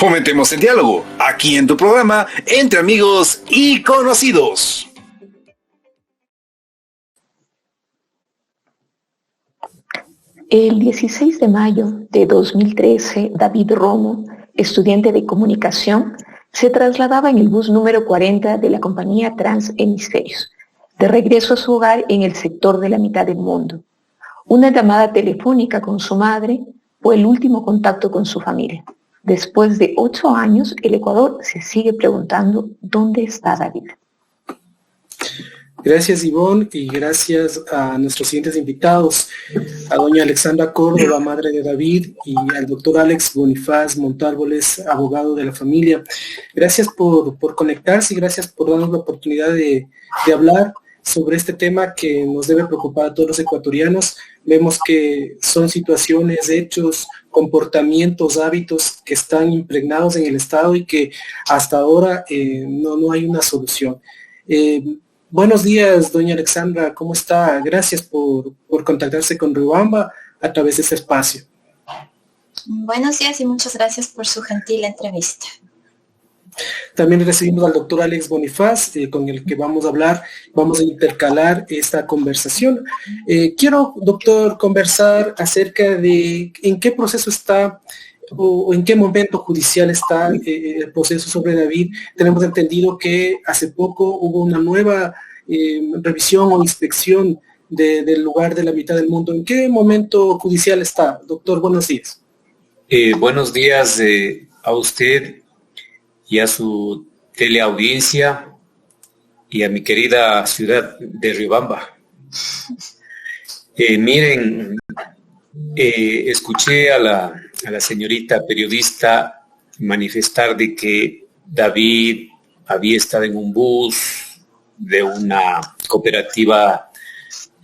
Fomentemos el diálogo, aquí en tu programa, Entre Amigos y Conocidos. El 16 de mayo de 2013, David Romo, estudiante de comunicación, se trasladaba en el bus número 40 de la compañía Transhemisferios, de regreso a su hogar en el sector de la mitad del mundo. Una llamada telefónica con su madre fue el último contacto con su familia. Después de 8 años, el Ecuador se sigue preguntando ¿dónde está David? Gracias, Ivonne, y gracias a nuestros siguientes invitados, a doña Alexandra Córdoba, madre de David, y al doctor Alex Bonifaz Montárboles, abogado de la familia. Gracias por conectarse y gracias por darnos la oportunidad de hablar sobre este tema que nos debe preocupar a todos los ecuatorianos. Vemos que son situaciones, hechos, comportamientos, hábitos que están impregnados en el Estado y que hasta ahora no hay una solución. Buenos días, doña Alexandra, ¿cómo está? Gracias por contactarse con Riobamba a través de ese espacio. Buenos días y muchas gracias por su gentil entrevista. También recibimos al doctor Alex Bonifaz, con el que vamos a intercalar esta conversación. Quiero, doctor, conversar acerca de en qué proceso está o en qué momento judicial está el proceso sobre David. Tenemos entendido que hace poco hubo una nueva revisión o inspección del lugar de la mitad del mundo. ¿En qué momento judicial está? Doctor, buenos días. Buenos días a usted y a su teleaudiencia y a mi querida ciudad de Riobamba. Miren, escuché a la señorita periodista manifestar de que David había estado en un bus de una cooperativa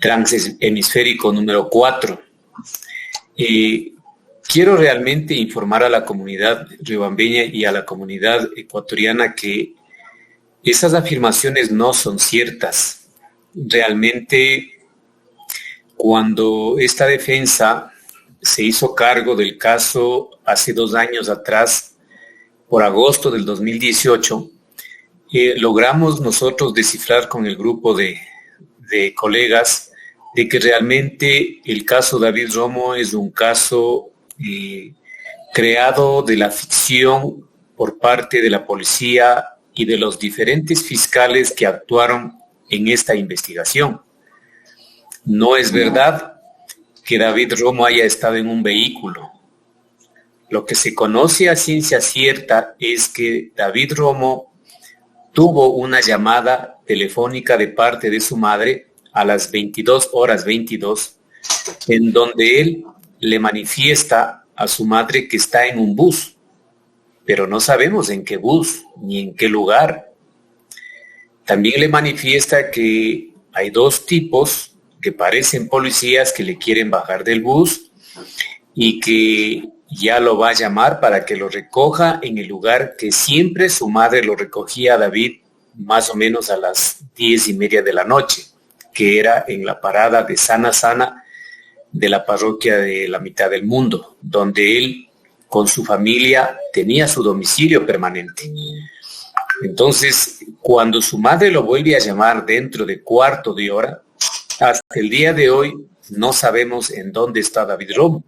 Transhemisférico número 4. Quiero realmente informar a la comunidad riobambeña y a la comunidad ecuatoriana que esas afirmaciones no son ciertas. Realmente, cuando esta defensa se hizo cargo del caso hace 2 años atrás, por agosto del 2018, logramos nosotros descifrar con el grupo de colegas de que realmente el caso David Romo es un caso creado de la ficción por parte de la policía y de los diferentes fiscales que actuaron en esta investigación. No es verdad que David Romo haya estado en un vehículo. Lo que se conoce a ciencia cierta es que David Romo tuvo una llamada telefónica de parte de su madre a las 22:22, en donde él le manifiesta a su madre que está en un bus, pero no sabemos en qué bus ni en qué lugar. También le manifiesta que hay 2 tipos que parecen policías que le quieren bajar del bus y que ya lo va a llamar para que lo recoja en el lugar que siempre su madre lo recogía a David, más o menos a las 10:30 de la noche, que era en la parada de Sana Sana de la parroquia de la mitad del mundo, donde él con su familia tenía su domicilio permanente. Entonces, cuando su madre lo vuelve a llamar dentro de cuarto de hora, hasta el día de hoy no sabemos en dónde está David Romo.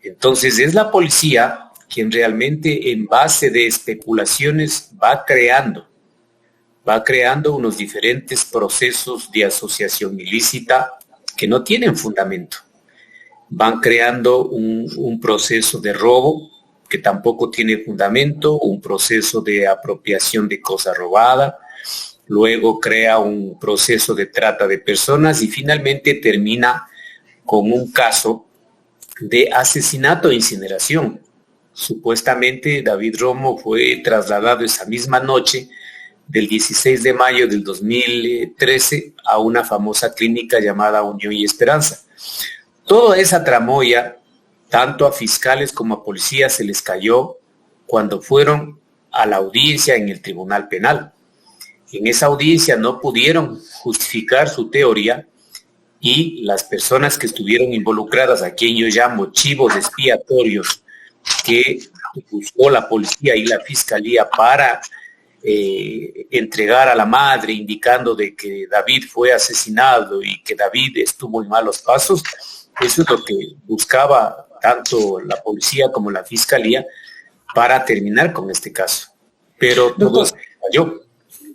Entonces, es la policía quien realmente en base de especulaciones va creando unos diferentes procesos de asociación ilícita que no tienen fundamento. Van creando un proceso de robo que tampoco tiene fundamento, un proceso de apropiación de cosa robada, luego crea un proceso de trata de personas y finalmente termina con un caso de asesinato e incineración. Supuestamente David Romo fue trasladado esa misma noche del 16 de mayo del 2013 a una famosa clínica llamada Unión y Esperanza. Toda esa tramoya, tanto a fiscales como a policías, se les cayó cuando fueron a la audiencia en el Tribunal Penal. En esa audiencia no pudieron justificar su teoría y las personas que estuvieron involucradas, a quien yo llamo chivos expiatorios, que buscó la policía y la fiscalía para entregar a la madre, indicando de que David fue asesinado y que David estuvo en malos pasos. Eso es lo que buscaba tanto la policía como la fiscalía para terminar con este caso. Pero todo se falló.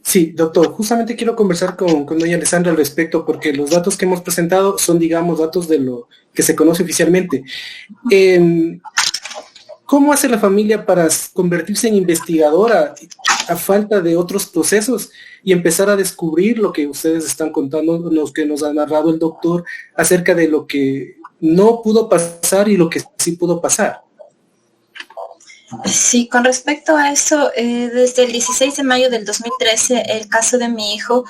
Sí, doctor, justamente quiero conversar con doña Alessandra al respecto, porque los datos que hemos presentado son, digamos, datos de lo que se conoce oficialmente. ¿Cómo hace la familia para convertirse en investigadora a falta de otros procesos y empezar a descubrir lo que ustedes están contando, lo que nos ha narrado el doctor acerca de lo que no pudo pasar y lo que sí pudo pasar? Sí, con respecto a eso, desde el 16 de mayo del 2013, el caso de mi hijo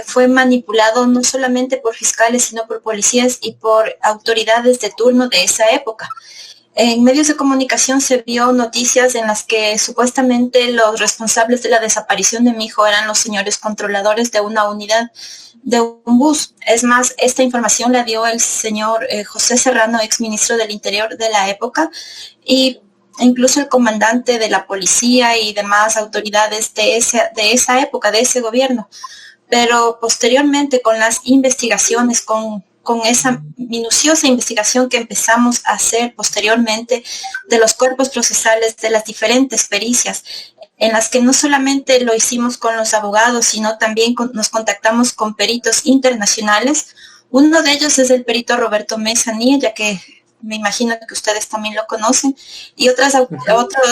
fue manipulado no solamente por fiscales, sino por policías y por autoridades de turno de esa época. En medios de comunicación se vio noticias en las que supuestamente los responsables de la desaparición de mi hijo eran los señores controladores de una unidad de un bus. Es más, esta información la dio el señor José Serrano, exministro del Interior de la época, y incluso el comandante de la policía y demás autoridades de esa época, de ese gobierno. Pero posteriormente, con las investigaciones, con esa minuciosa investigación que empezamos a hacer posteriormente de los cuerpos procesales, de las diferentes pericias, en las que no solamente lo hicimos con los abogados, sino también nos contactamos con peritos internacionales. Uno de ellos es el perito Roberto Mesa Niella, que me imagino que ustedes también lo conocen, y otros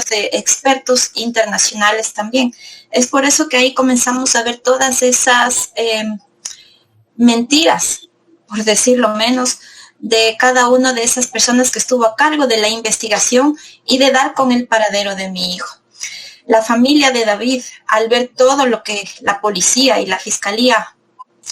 expertos internacionales también. Es por eso que ahí comenzamos a ver todas esas mentiras, por decirlo menos, de cada una de esas personas que estuvo a cargo de la investigación y de dar con el paradero de mi hijo. La familia de David, al ver todo lo que la policía y la fiscalía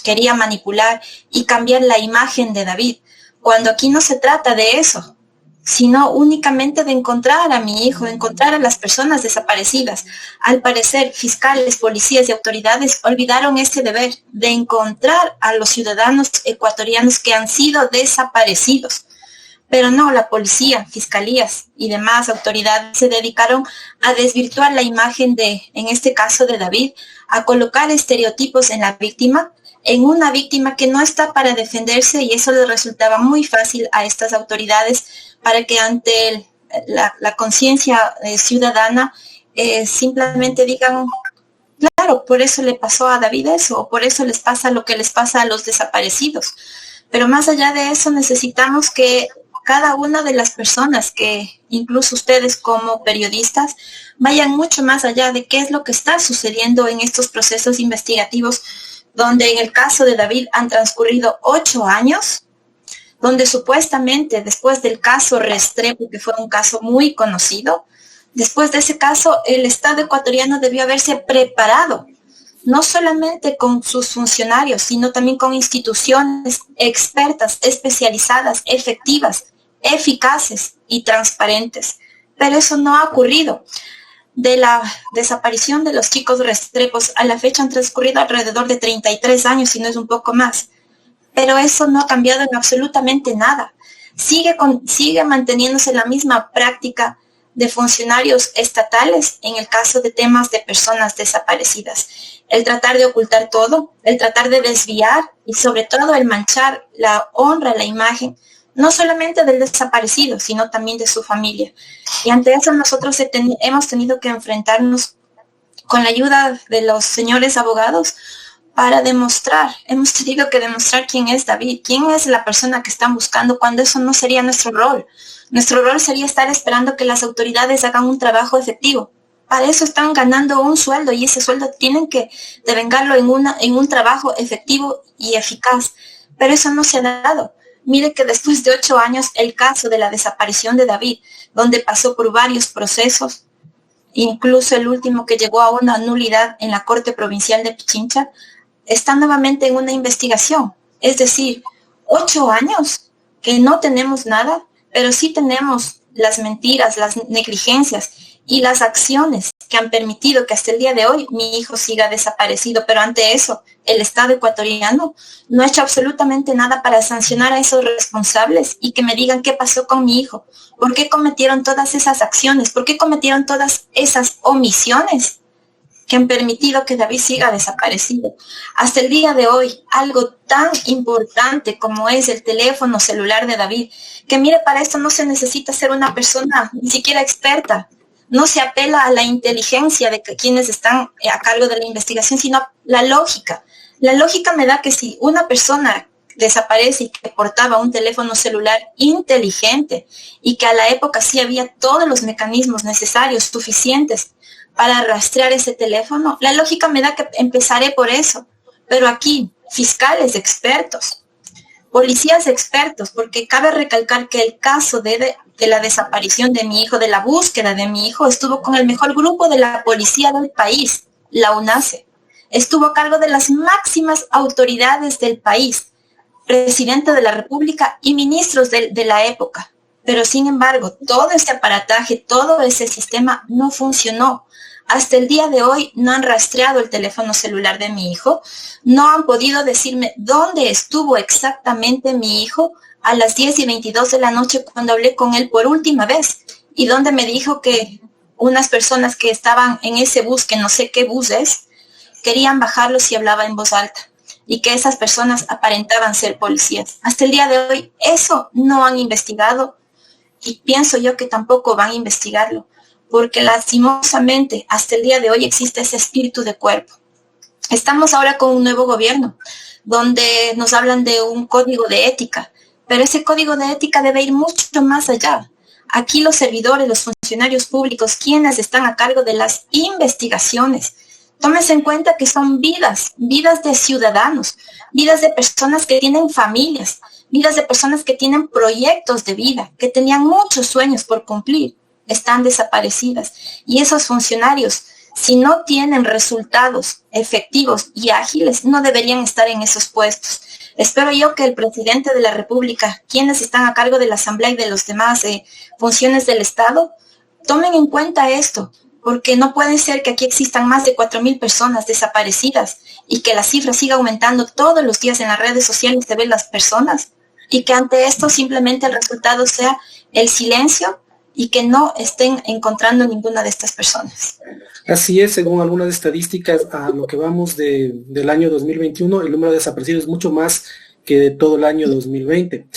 quería manipular y cambiar la imagen de David, cuando aquí no se trata de eso, sino únicamente de encontrar a mi hijo, de encontrar a las personas desaparecidas. Al parecer, fiscales, policías y autoridades olvidaron este deber de encontrar a los ciudadanos ecuatorianos que han sido desaparecidos. Pero no, la policía, fiscalías y demás autoridades se dedicaron a desvirtuar la imagen de, en este caso de David, a colocar estereotipos en la víctima, en una víctima que no está para defenderse, y eso le resultaba muy fácil a estas autoridades para que ante la conciencia ciudadana simplemente digan, claro, por eso le pasó a David eso, o por eso les pasa lo que les pasa a los desaparecidos. Pero más allá de eso, necesitamos que cada una de las personas, que incluso ustedes como periodistas, vayan mucho más allá de qué es lo que está sucediendo en estos procesos investigativos, donde en el caso de David han transcurrido 8 años, donde supuestamente después del caso Restrepo, que fue un caso muy conocido, después de ese caso el Estado ecuatoriano debió haberse preparado, no solamente con sus funcionarios, sino también con instituciones expertas, especializadas, efectivas, eficaces y transparentes. Pero eso no ha ocurrido. De la desaparición de los chicos Restrepos a la fecha han transcurrido alrededor de 33 años, si no es un poco más. Pero eso no ha cambiado en absolutamente nada. Sigue manteniéndose la misma práctica de funcionarios estatales en el caso de temas de personas desaparecidas. El tratar de ocultar todo, el tratar de desviar y sobre todo el manchar la honra, la imagen, no solamente del desaparecido, sino también de su familia. Y ante eso nosotros hemos tenido que enfrentarnos con la ayuda de los señores abogados para demostrar, hemos tenido que demostrar quién es David, quién es la persona que están buscando, cuando eso no sería nuestro rol. Nuestro rol sería estar esperando que las autoridades hagan un trabajo efectivo. Para eso están ganando un sueldo, y ese sueldo tienen que devengarlo en un trabajo efectivo y eficaz. Pero eso no se ha dado. Mire que después de 8 años, el caso de la desaparición de David, donde pasó por varios procesos, incluso el último que llegó a una nulidad en la Corte Provincial de Pichincha, está nuevamente en una investigación. Es decir, 8 años que no tenemos nada, pero sí tenemos las mentiras, las negligencias y las acciones que han permitido que hasta el día de hoy mi hijo siga desaparecido. Pero ante eso, el Estado ecuatoriano no ha hecho absolutamente nada para sancionar a esos responsables y que me digan qué pasó con mi hijo, por qué cometieron todas esas acciones, por qué cometieron todas esas omisiones que han permitido que David siga desaparecido. Hasta el día de hoy, algo tan importante como es el teléfono celular de David, que mire, para esto no se necesita ser una persona ni siquiera experta, no se apela a la inteligencia de quienes están a cargo de la investigación, sino la lógica. La lógica me da que si una persona desaparece y que portaba un teléfono celular inteligente y que a la época sí había todos los mecanismos necesarios, suficientes, para rastrear ese teléfono, la lógica me da que empezaré por eso. Pero aquí, fiscales expertos, policías expertos, porque cabe recalcar que el caso de la desaparición de mi hijo, de la búsqueda de mi hijo, estuvo con el mejor grupo de la policía del país, la UNACE. Estuvo a cargo de las máximas autoridades del país, presidente de la República y ministros de la época. Pero sin embargo, todo ese aparataje, todo ese sistema no funcionó. Hasta el día de hoy no han rastreado el teléfono celular de mi hijo, no han podido decirme dónde estuvo exactamente mi hijo a las 10:22 de la noche cuando hablé con él por última vez y donde me dijo que unas personas que estaban en ese bus, que no sé qué bus es, querían bajarlo si hablaba en voz alta y que esas personas aparentaban ser policías. Hasta el día de hoy eso no han investigado y pienso yo que tampoco van a investigarlo, porque lastimosamente hasta el día de hoy existe ese espíritu de cuerpo. Estamos ahora con un nuevo gobierno, donde nos hablan de un código de ética, pero ese código de ética debe ir mucho más allá. Aquí los servidores, los funcionarios públicos, quienes están a cargo de las investigaciones, tómense en cuenta que son vidas de ciudadanos, vidas de personas que tienen familias, vidas de personas que tienen proyectos de vida, que tenían muchos sueños por cumplir. Están desaparecidas. Y esos funcionarios, si no tienen resultados efectivos y ágiles, no deberían estar en esos puestos. Espero yo que el presidente de la República, quienes están a cargo de la Asamblea y de los demás funciones del Estado, tomen en cuenta esto, porque no puede ser que aquí existan más de 4,000 personas desaparecidas y que la cifra siga aumentando todos los días en las redes sociales de ver las personas y que ante esto simplemente el resultado sea el silencio y que no estén encontrando ninguna de estas personas. Así es, según algunas estadísticas, a lo que vamos del año 2021, el número de desaparecidos es mucho más que de todo el año 2020.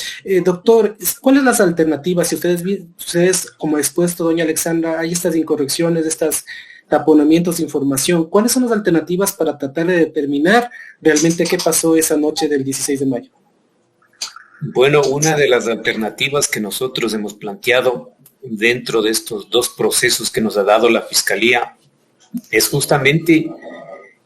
Doctor, ¿cuáles las alternativas? Si ustedes, como expuesto, doña Alexandra, hay estas incorrecciones, estos taponamientos de información, ¿cuáles son las alternativas para tratar de determinar realmente qué pasó esa noche del 16 de mayo? Bueno, una de las alternativas que nosotros hemos planteado dentro de estos dos procesos que nos ha dado la Fiscalía es justamente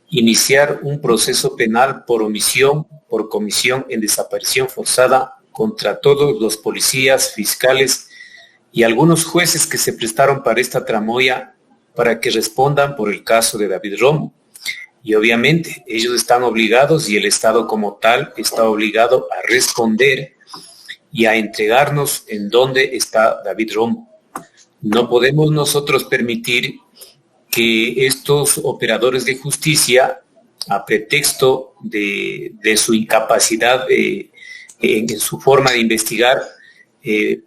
iniciar un proceso penal por omisión, por comisión en desaparición forzada contra todos los policías, fiscales y algunos jueces que se prestaron para esta tramoya para que respondan por el caso de David Romo. Y obviamente ellos están obligados y el Estado como tal está obligado a responder y a entregarnos en dónde está David Romo. No podemos nosotros permitir que estos operadores de justicia, a pretexto de su incapacidad en su forma de investigar,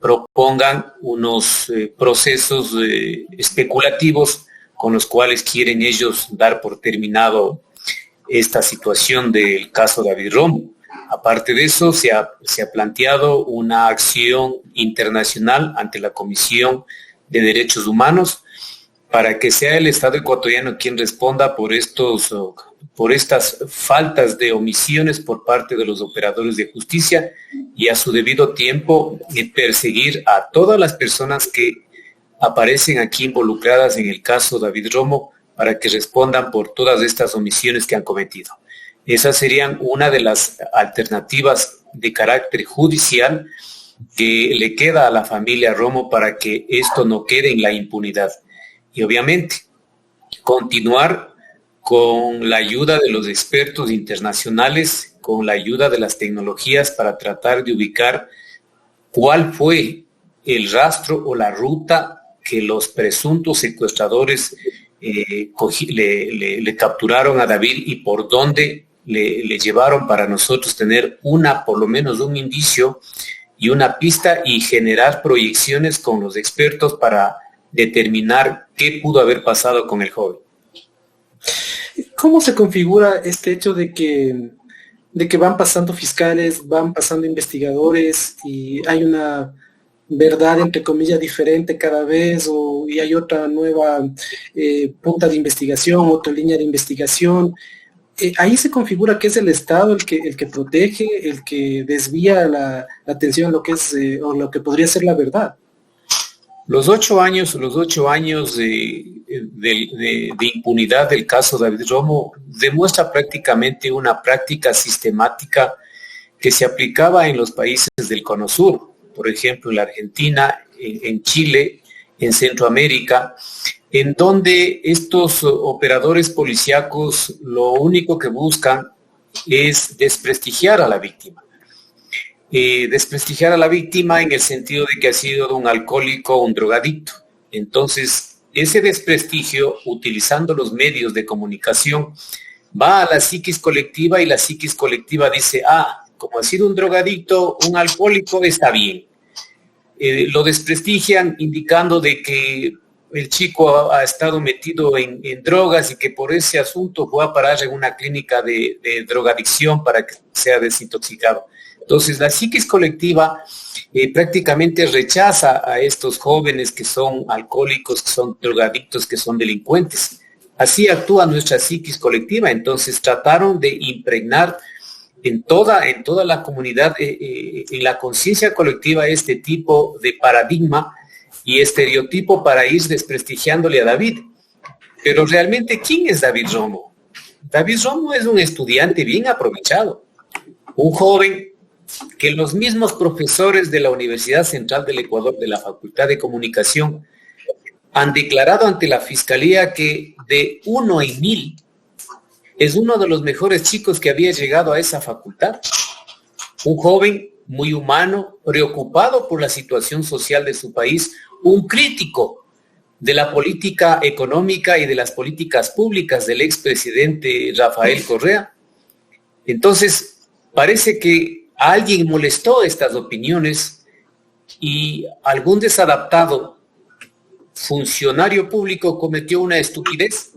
propongan unos procesos especulativos con los cuales quieren ellos dar por terminado esta situación del caso David Romo. Aparte de eso, se ha planteado una acción internacional ante la Comisión de Derechos Humanos para que sea el Estado ecuatoriano quien responda por estas faltas de omisiones por parte de los operadores de justicia y a su debido tiempo perseguir a todas las personas que aparecen aquí involucradas en el caso David Romo para que respondan por todas estas omisiones que han cometido. Esas serían una de las alternativas de carácter judicial que le queda a la familia Romo para que esto no quede en la impunidad. Y obviamente, continuar con la ayuda de los expertos internacionales, con la ayuda de las tecnologías para tratar de ubicar cuál fue el rastro o la ruta que los presuntos secuestradores le capturaron a David y por dónde le llevaron para nosotros tener por lo menos un indicio y una pista y generar proyecciones con los expertos para determinar qué pudo haber pasado con el joven. ¿Cómo se configura este hecho de que van pasando fiscales, van pasando investigadores y hay una verdad, entre comillas, diferente cada vez y hay otra nueva punta de investigación, otra línea de investigación? Ahí se configura que es el Estado el que protege, el que desvía la atención a lo que es o lo que podría ser la verdad. Los 8 años de impunidad del caso David Romo demuestra prácticamente una práctica sistemática que se aplicaba en los países del Cono Sur, por ejemplo en la Argentina, en Chile, en Centroamérica, en donde estos operadores policíacos lo único que buscan es desprestigiar a la víctima. Desprestigiar a la víctima en el sentido de que ha sido un alcohólico o un drogadicto. Entonces, ese desprestigio, utilizando los medios de comunicación, va a la psiquis colectiva y la psiquis colectiva dice, como ha sido un drogadicto, un alcohólico, está bien. Lo desprestigian indicando de que el chico ha estado metido en drogas y que por ese asunto fue a parar en una clínica de drogadicción para que sea desintoxicado. Entonces, la psiquis colectiva prácticamente rechaza a estos jóvenes que son alcohólicos, que son drogadictos, que son delincuentes. Así actúa nuestra psiquis colectiva. Entonces, trataron de impregnar en toda la comunidad, en la conciencia colectiva, este tipo de paradigma y estereotipo para ir desprestigiándole a David. Pero realmente, ¿quién es David Romo? David Romo es un estudiante bien aprovechado, un joven que los mismos profesores de la Universidad Central del Ecuador, de la Facultad de Comunicación, han declarado ante la Fiscalía que de 1 en 1000 es uno de los mejores chicos que había llegado a esa facultad. Un joven muy humano, preocupado por la situación social de su país, un crítico de la política económica y de las políticas públicas del expresidente Rafael Correa. Entonces, parece que a alguien molestó estas opiniones y algún desadaptado funcionario público cometió una estupidez.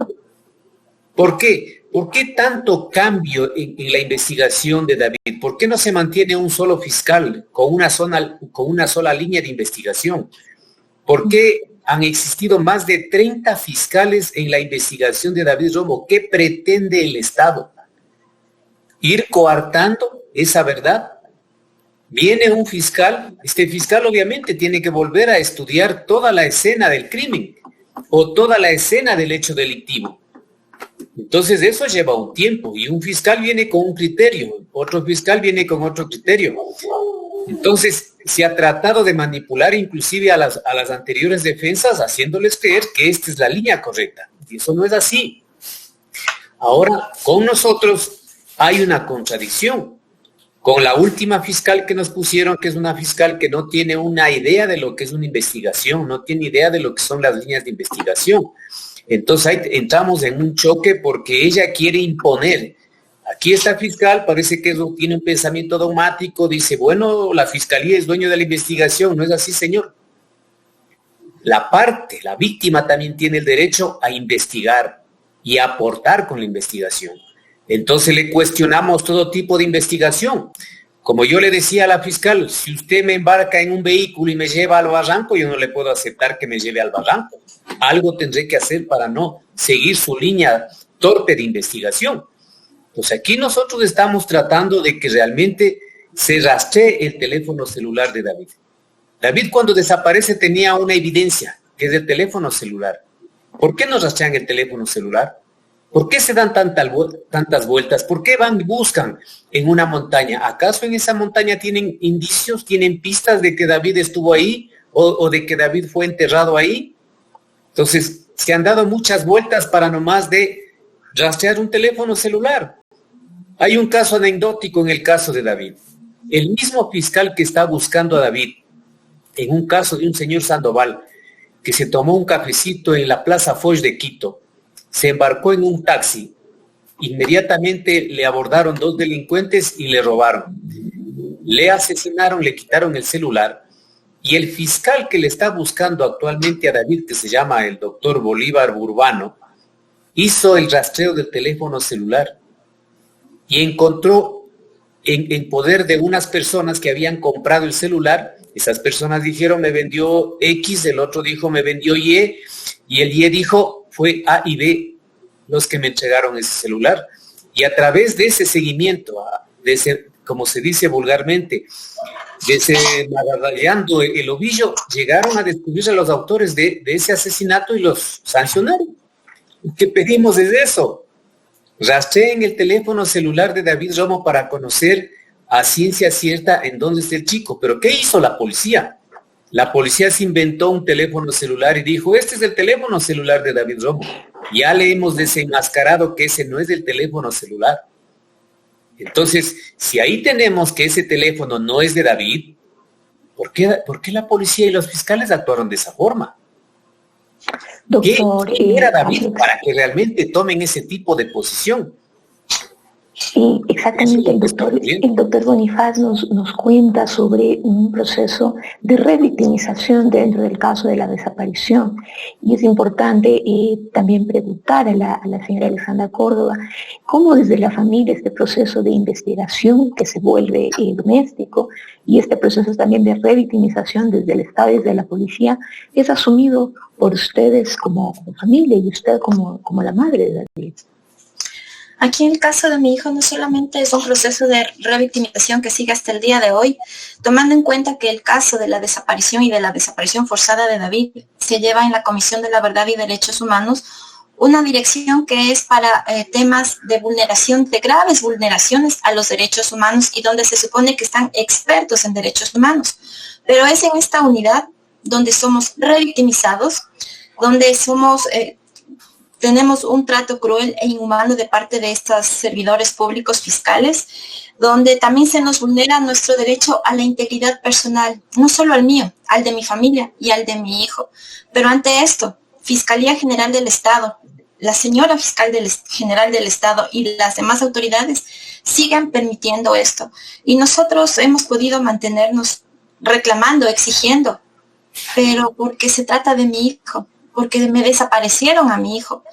¿Por qué? ¿Por qué tanto cambio en la investigación de David? ¿Por qué no se mantiene un solo fiscal con una sola línea de investigación? ¿Por qué han existido más de 30 fiscales en la investigación de David Romo? ¿Qué pretende el Estado? ¿Ir coartando esa verdad? Viene un fiscal, este fiscal obviamente tiene que volver a estudiar toda la escena del crimen o toda la escena del hecho delictivo. Entonces eso lleva un tiempo y un fiscal viene con un criterio, otro fiscal viene con otro criterio. Entonces se ha tratado de manipular inclusive a las anteriores defensas haciéndoles creer que esta es la línea correcta. Y eso no es así. Ahora, con nosotros hay una contradicción. Con la última fiscal que nos pusieron, que es una fiscal que no tiene una idea de lo que es una investigación, no tiene idea de lo que son las líneas de investigación. Entonces ahí entramos en un choque porque ella quiere imponer. Aquí esta fiscal parece que tiene un pensamiento dogmático, dice, bueno, la fiscalía es dueño de la investigación, no es así, señor. La víctima también tiene el derecho a investigar y a aportar con la investigación. Entonces le cuestionamos todo tipo de investigación. Como yo le decía a la fiscal, si usted me embarca en un vehículo y me lleva al barranco, yo no le puedo aceptar que me lleve al barranco. Algo tendré que hacer para no seguir su línea torpe de investigación. Pues aquí nosotros estamos tratando de que realmente se rastree el teléfono celular de David. David cuando desaparece tenía una evidencia, que es el teléfono celular. ¿Por qué no rastrean el teléfono celular? ¿Por qué se dan tantas vueltas? ¿Por qué van y buscan en una montaña? ¿Acaso en esa montaña tienen indicios, tienen pistas de que David estuvo ahí o de que David fue enterrado ahí? Entonces, se han dado muchas vueltas para nomás de rastrear un teléfono celular. Hay un caso anecdótico en el caso de David. El mismo fiscal que está buscando a David, en un caso de un señor Sandoval, que se tomó un cafecito en la Plaza Foch de Quito, se embarcó en un taxi. Inmediatamente le abordaron 2 delincuentes y le robaron. Le asesinaron, le quitaron el celular y el fiscal que le está buscando actualmente a David, que se llama el doctor Bolívar Burbano, hizo el rastreo del teléfono celular y encontró en poder de unas personas que habían comprado el celular. Esas personas dijeron, me vendió X, el otro dijo, me vendió Y, y el Y dijo, fue A y B los que me entregaron ese celular. Y a través de ese seguimiento, de ese, como se dice vulgarmente, desenmarañando el ovillo, llegaron a descubrir a los autores de ese asesinato y los sancionaron. Lo que pedimos es eso. Rastreen el teléfono celular de David Romo para conocer a ciencia cierta en dónde está el chico. Pero ¿qué hizo la policía? La policía se inventó un teléfono celular y dijo, este es el teléfono celular de David Romo. Ya le hemos desenmascarado que ese no es el teléfono celular. Entonces, si ahí tenemos que ese teléfono no es de David, ¿por qué la policía y los fiscales actuaron de esa forma? Doctor, ¿Qué era David para que realmente tomen ese tipo de posición? Sí, exactamente. El doctor Bonifaz nos cuenta sobre un proceso de revictimización dentro del caso de la desaparición. Y es importante también preguntar a la señora Alexandra Córdoba cómo desde la familia este proceso de investigación que se vuelve doméstico y este proceso también de revictimización desde el Estado y desde la policía es asumido por ustedes como familia y usted como la madre de David. Aquí en el caso de mi hijo no solamente es un proceso de revictimización que sigue hasta el día de hoy, tomando en cuenta que el caso de la desaparición y de la desaparición forzada de David se lleva en la Comisión de la Verdad y Derechos Humanos, una dirección que es para temas de vulneración, de graves vulneraciones a los derechos humanos y donde se supone que están expertos en derechos humanos. Pero es en esta unidad donde somos revictimizados, donde tenemos un trato cruel e inhumano de parte de estos servidores públicos fiscales, donde también se nos vulnera nuestro derecho a la integridad personal, no solo al mío, al de mi familia y al de mi hijo. Pero ante esto, Fiscalía General del Estado, la señora Fiscal General del Estado y las demás autoridades siguen permitiendo esto. Y nosotros hemos podido mantenernos reclamando, exigiendo, pero porque se trata de mi hijo, porque me desaparecieron a mi hijo,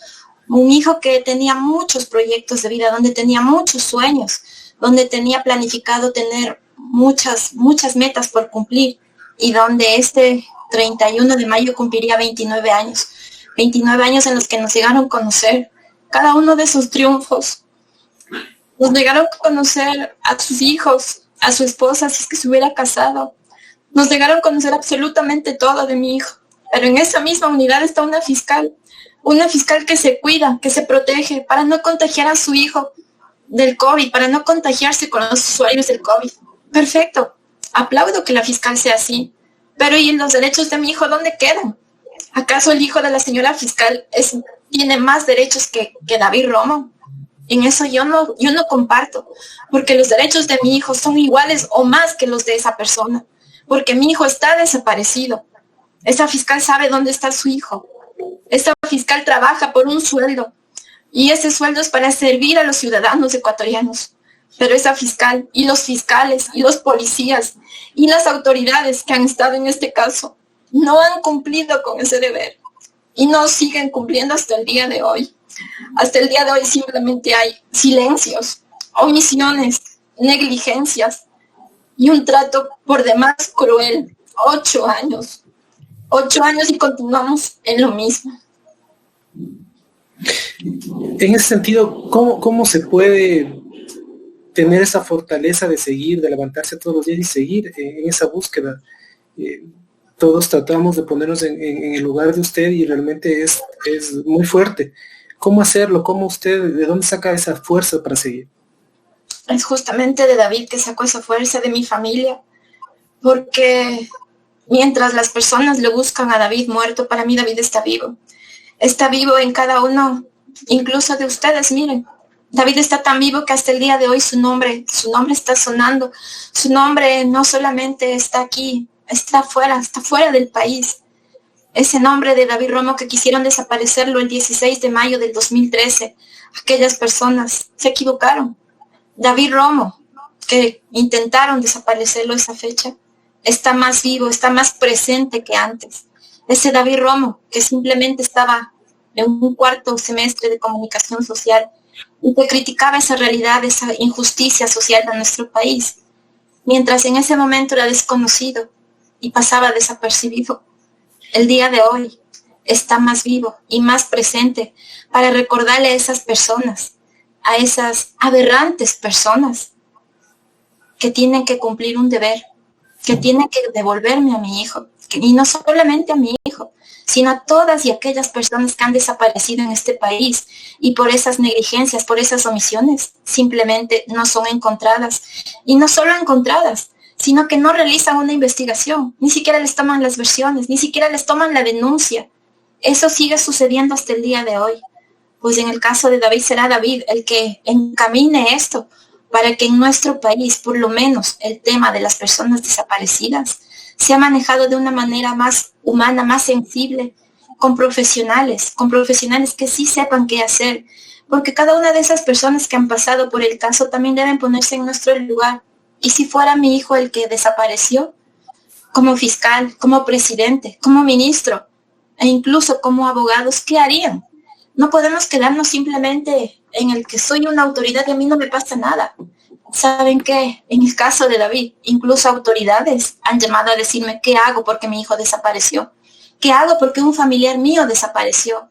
un hijo que tenía muchos proyectos de vida, donde tenía muchos sueños, donde tenía planificado tener muchas metas por cumplir y donde este 31 de mayo cumpliría 29 años en los que nos llegaron a conocer cada uno de sus triunfos, nos llegaron a conocer a sus hijos, a su esposa, si es que se hubiera casado, nos llegaron a conocer absolutamente todo de mi hijo. Pero en esa misma unidad está una fiscal que se cuida, que se protege para no contagiar a su hijo del COVID, para no contagiarse con los usuarios del COVID. Perfecto, aplaudo que la fiscal sea así, pero ¿y los derechos de mi hijo dónde quedan? ¿Acaso el hijo de la señora fiscal tiene más derechos que David Romo? En eso yo no comparto, porque los derechos de mi hijo son iguales o más que los de esa persona, porque mi hijo está desaparecido. Esa fiscal sabe dónde está su hijo. Esa fiscal trabaja por un sueldo y ese sueldo es para servir a los ciudadanos ecuatorianos. Pero esa fiscal y los fiscales y los policías y las autoridades que han estado en este caso no han cumplido con ese deber y no siguen cumpliendo hasta el día de hoy. Hasta el día de hoy simplemente hay silencios, omisiones, negligencias y un trato por demás cruel. 8 años y continuamos en lo mismo. En ese sentido, ¿cómo se puede tener esa fortaleza de seguir, de levantarse todos los días y seguir en esa búsqueda? Todos tratamos de ponernos en el lugar de usted y realmente es muy fuerte. ¿Cómo hacerlo? ¿De dónde saca esa fuerza para seguir? Es justamente de David que sacó esa fuerza, de mi familia, porque mientras las personas le buscan a David muerto, para mí David está vivo. Está vivo en cada uno, incluso de ustedes, miren. David está tan vivo que hasta el día de hoy su nombre está sonando. Su nombre no solamente está aquí, está fuera del país. ese nombre de David Romo que quisieron desaparecerlo el 16 de mayo del 2013. Aquellas personas se equivocaron. David Romo, que intentaron desaparecerlo esa fecha, está más vivo, está más presente que antes. Ese David Romo que simplemente estaba en un cuarto semestre de comunicación social y que criticaba esa realidad, esa injusticia social de nuestro país, mientras en ese momento era desconocido y pasaba desapercibido. El día de hoy está más vivo y más presente para recordarle a esas personas, a esas aberrantes personas que tienen que cumplir un deber, que tienen que devolverme a mi hijo, y no solamente a mi hijo, sino a todas y aquellas personas que han desaparecido en este país y por esas negligencias, por esas omisiones, simplemente no son encontradas. Y no solo encontradas, sino que no realizan una investigación, ni siquiera les toman las versiones, ni siquiera les toman la denuncia. Eso sigue sucediendo hasta el día de hoy. Pues en el caso de David, será David el que encamine esto para que en nuestro país, por lo menos, el tema de las personas desaparecidas se ha manejado de una manera más humana, más sensible, con profesionales que sí sepan qué hacer, porque cada una de esas personas que han pasado por el caso también deben ponerse en nuestro lugar. Y si fuera mi hijo el que desapareció, como fiscal, como presidente, como ministro, e incluso como abogados, ¿qué harían? No podemos quedarnos simplemente en el que soy una autoridad y a mí no me pasa nada. ¿Saben qué? En el caso de David, incluso autoridades han llamado a decirme qué hago porque mi hijo desapareció. ¿Qué hago porque un familiar mío desapareció?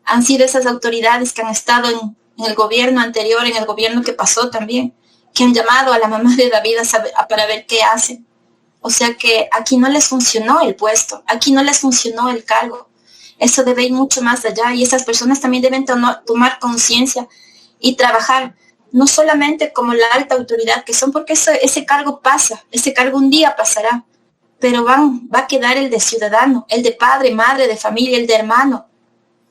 Han sido esas autoridades que han estado en el gobierno anterior, en el gobierno que pasó también, que han llamado a la mamá de David para ver qué hacen. O sea que aquí no les funcionó el puesto, aquí no les funcionó el cargo. Eso debe ir mucho más allá y esas personas también deben tomar conciencia y trabajar, no solamente como la alta autoridad que son, porque ese cargo pasa, ese cargo un día pasará, pero va a quedar el de ciudadano, el de padre, madre, de familia, el de hermano.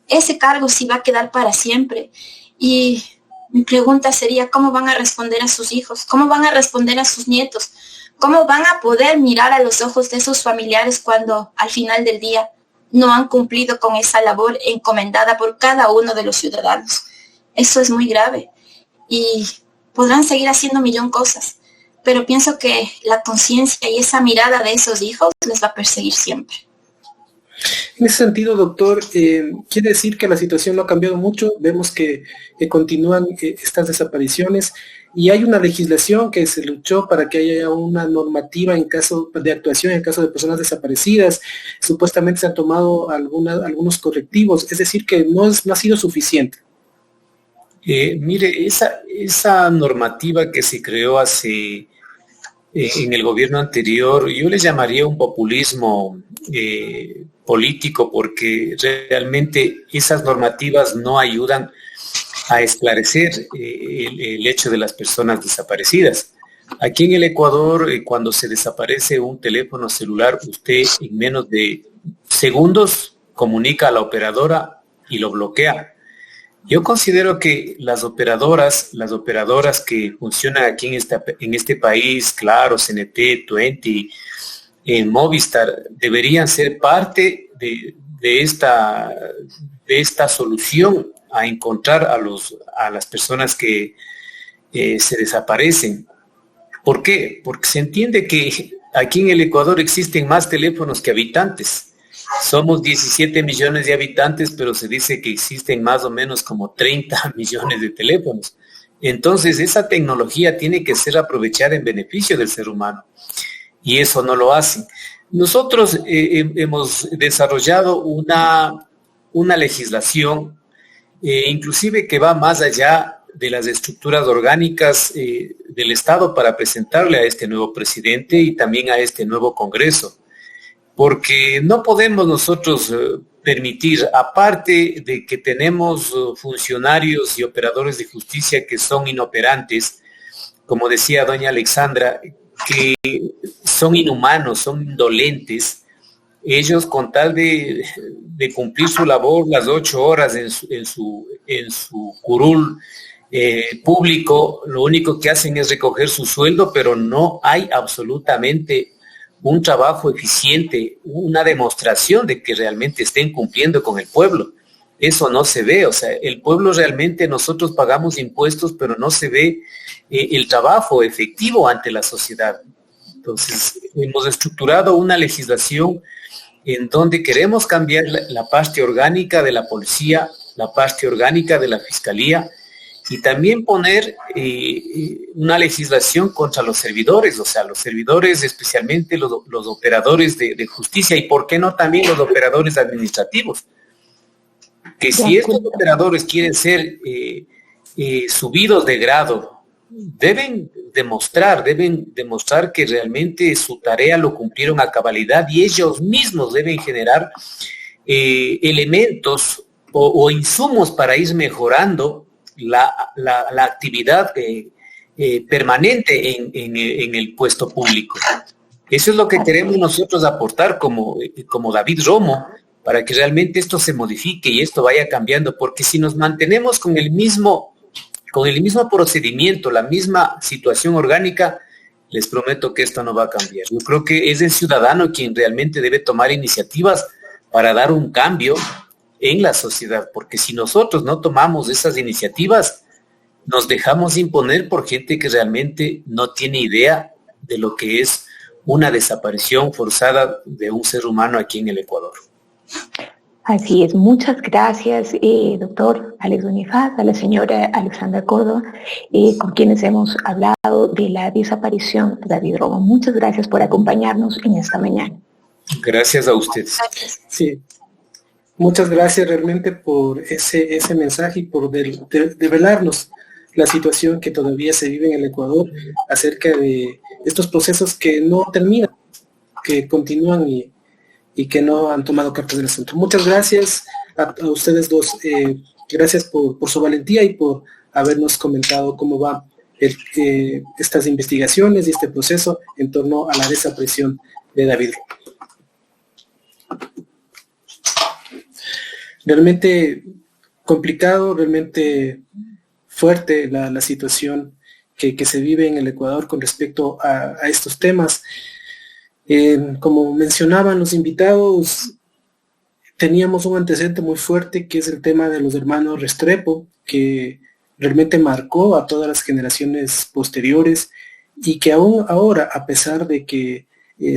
Ese cargo sí va a quedar para siempre. Y mi pregunta sería, ¿cómo van a responder a sus hijos? ¿Cómo van a responder a sus nietos? ¿Cómo van a poder mirar a los ojos de esos familiares cuando al final del día no han cumplido con esa labor encomendada por cada uno de los ciudadanos? Eso es muy grave. Y podrán seguir haciendo millón de cosas, pero pienso que la conciencia y esa mirada de esos hijos les va a perseguir siempre. En ese sentido, doctor, quiere decir que la situación no ha cambiado mucho. Vemos que continúan estas desapariciones y hay una legislación que se luchó para que haya una normativa en caso de actuación, en caso de personas desaparecidas. Supuestamente se han tomado algunos correctivos, es decir, que no ha sido suficiente. Mire, esa normativa que se creó en el gobierno anterior, yo le llamaría un populismo político, porque realmente esas normativas no ayudan a esclarecer el hecho de las personas desaparecidas. Aquí en el Ecuador, cuando se desaparece un teléfono celular, usted en menos de segundos comunica a la operadora y lo bloquea. Yo considero que las operadoras que funcionan aquí en este país, Claro, CNT, Tuenti, Movistar, deberían ser parte de esta solución a encontrar a las personas que se desaparecen. ¿Por qué? Porque se entiende que aquí en el Ecuador existen más teléfonos que habitantes. Somos 17 millones de habitantes, pero se dice que existen más o menos como 30 millones de teléfonos. Entonces, esa tecnología tiene que ser aprovechada en beneficio del ser humano. Y eso no lo hacen. Nosotros hemos desarrollado una legislación, inclusive que va más allá de las estructuras orgánicas del Estado para presentarle a este nuevo presidente y también a este nuevo Congreso. Porque no podemos nosotros permitir, aparte de que tenemos funcionarios y operadores de justicia que son inoperantes, como decía doña Alexandra, que son inhumanos, son indolentes, ellos con tal de cumplir su labor las 8 horas en su curul público, lo único que hacen es recoger su sueldo, pero no hay absolutamente un trabajo eficiente, una demostración de que realmente estén cumpliendo con el pueblo. Eso no se ve, o sea, el pueblo realmente, nosotros pagamos impuestos, pero no se ve el trabajo efectivo ante la sociedad. Entonces, hemos estructurado una legislación en donde queremos cambiar la parte orgánica de la policía, la parte orgánica de la fiscalía, y también poner una legislación contra los servidores, o sea, los servidores, especialmente los operadores de justicia, y por qué no también los operadores administrativos. Que si estos operadores quieren ser subidos de grado, deben demostrar que realmente su tarea lo cumplieron a cabalidad, y ellos mismos deben generar elementos o insumos para ir mejorando la actividad permanente en el puesto público. Eso es lo que queremos nosotros aportar como David Romo, para que realmente esto se modifique y esto vaya cambiando, porque si nos mantenemos con el mismo procedimiento, la misma situación orgánica, les prometo que esto no va a cambiar. Yo creo que es el ciudadano quien realmente debe tomar iniciativas para dar un cambio en la sociedad, porque si nosotros no tomamos esas iniciativas, nos dejamos imponer por gente que realmente no tiene idea de lo que es una desaparición forzada de un ser humano aquí en el Ecuador. Así es, muchas gracias, doctor Alex Bonifaz, a la señora Alexandra Córdoba, con quienes hemos hablado de la desaparición de David Romo. Muchas gracias por acompañarnos en esta mañana. Gracias a ustedes. Sí, muchas gracias realmente por ese mensaje y por develarnos la situación que todavía se vive en el Ecuador acerca de estos procesos que no terminan, que continúan y que no han tomado cartas del asunto. Muchas gracias a ustedes dos. Gracias por su valentía y por habernos comentado cómo va estas investigaciones y este proceso en torno a la desaparición de David. Realmente complicado, realmente fuerte la situación que se vive en el Ecuador con respecto a estos temas. Como mencionaban los invitados, teníamos un antecedente muy fuerte que es el tema de los hermanos Restrepo, que realmente marcó a todas las generaciones posteriores y que aún ahora, a pesar de que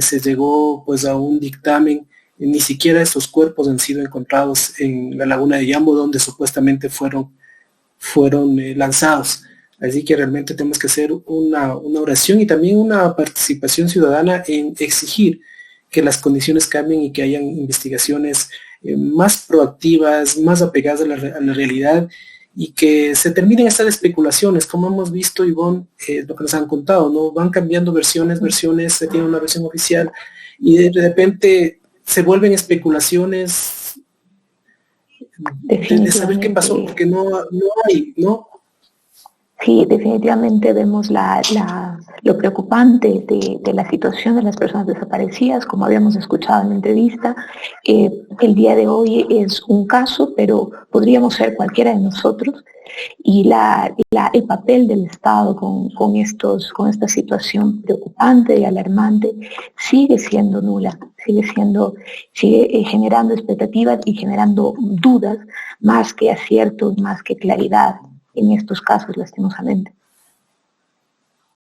se llegó pues a un dictamen, ni siquiera estos cuerpos han sido encontrados en la laguna de Yambo, donde supuestamente fueron lanzados. Así que realmente tenemos que hacer una oración y también una participación ciudadana en exigir que las condiciones cambien y que hayan investigaciones más proactivas, más apegadas a la realidad, y que se terminen estas especulaciones, como hemos visto, Ivonne, lo que nos han contado, ¿no? Van cambiando versiones, se tiene una versión oficial y de repente se vuelven especulaciones de saber qué pasó, porque no hay, ¿no? Sí, definitivamente vemos lo preocupante de la situación de las personas desaparecidas, como habíamos escuchado en la entrevista. El día de hoy es un caso, pero podríamos ser cualquiera de nosotros, y el papel del Estado con esta situación preocupante y alarmante sigue siendo nula, sigue generando expectativas y generando dudas más que aciertos, más que claridad en estos casos, lastimosamente.